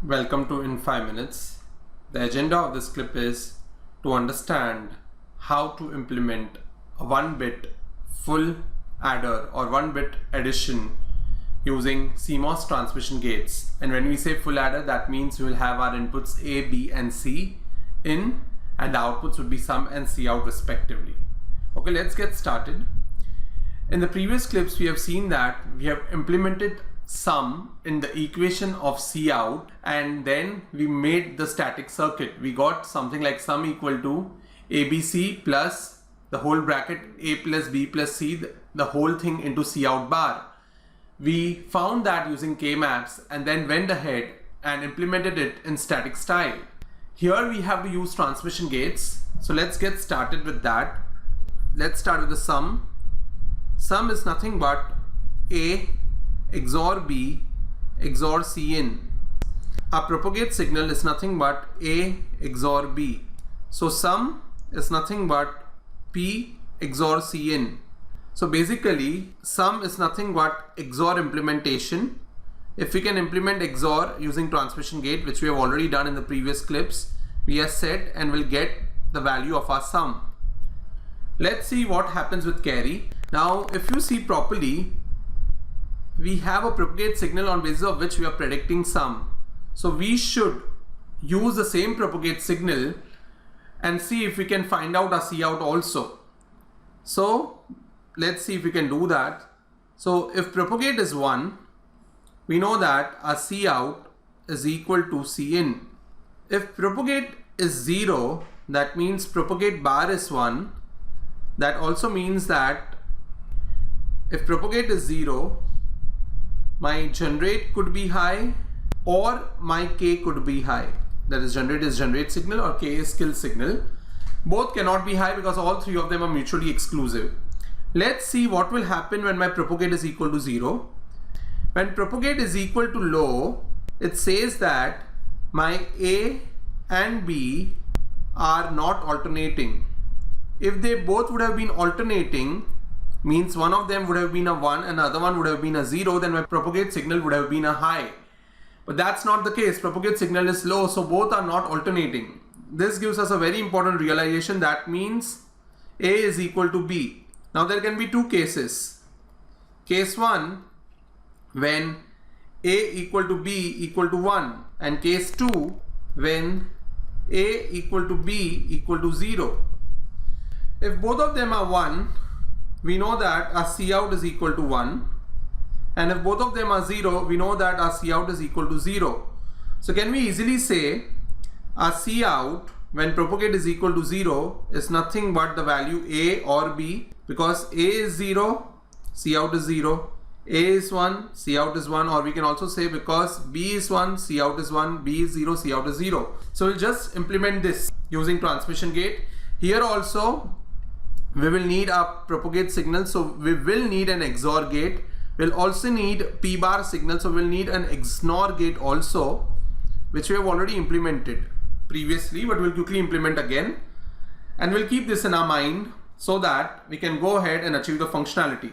Welcome to In 5 Minutes. The agenda of this clip is to understand how to implement a 1-bit full adder or 1-bit addition using CMOS transmission gates. And when we say full adder, that means we will have our inputs A, B and C in, and the outputs would be sum and C out respectively. Okay, let's get started. In the previous clips, we have seen that we have implemented sum in the equation of C out, and then we made the static circuit. We got something like sum equal to ABC plus the whole bracket A plus B plus C, the whole thing into C out bar. We found that using K-maps and then went ahead and implemented it in static style. Here we have to use transmission gates. So let's get started with that. Let's start with the sum. Sum is nothing but A XOR B XOR C in. Our propagate signal is nothing but A XOR B. So sum is nothing but P XOR C in. So basically sum is nothing but XOR implementation. If we can implement XOR using transmission gate, which we have already done in the previous clips, we are set and will get the value of our sum. Let's see what happens with carry. Now if you see properly, we have a propagate signal on basis of which we are predicting sum. So we should use the same propagate signal and see if we can find out our C out also. So let's see if we can do that. So if propagate is 1, we know that our C out is equal to C in. If propagate is 0, that means propagate bar is 1. That also means that if propagate is 0, my generate could be high or my K could be high. That is, generate is generate signal or K is kill signal. Both cannot be high because all three of them are mutually exclusive. Let's see what will happen when my propagate is equal to 0. When propagate is equal to low, it says that my A and B are not alternating. If they both would have been alternating, means one of them would have been a 1 and the other one would have been a 0, then my propagate signal would have been a high. But that's not the case. Propagate signal is low, so both are not alternating. This gives us a very important realization. That means A is equal to B. Now there can be two cases. Case 1, when A equal to B equal to 1, and case 2, when A equal to B equal to 0. If both of them are 1, we know that our C out is equal to 1, and if both of them are 0, we know that our C out is equal to 0. So can we easily say our C out when propagate is equal to 0 is nothing but the value A or B, because A is 0, C out is 0, A is 1, C out is 1, or we can also say because B is 1, C out is 1, B is 0, C out is 0. So we'll just implement this using transmission gate. Here also we will need a propagate signal, so we will need an XOR gate. We'll also need P bar signal, so we'll need an XNOR gate also, which we have already implemented previously, but we'll quickly implement again. And we'll keep this in our mind so that we can go ahead and achieve the functionality.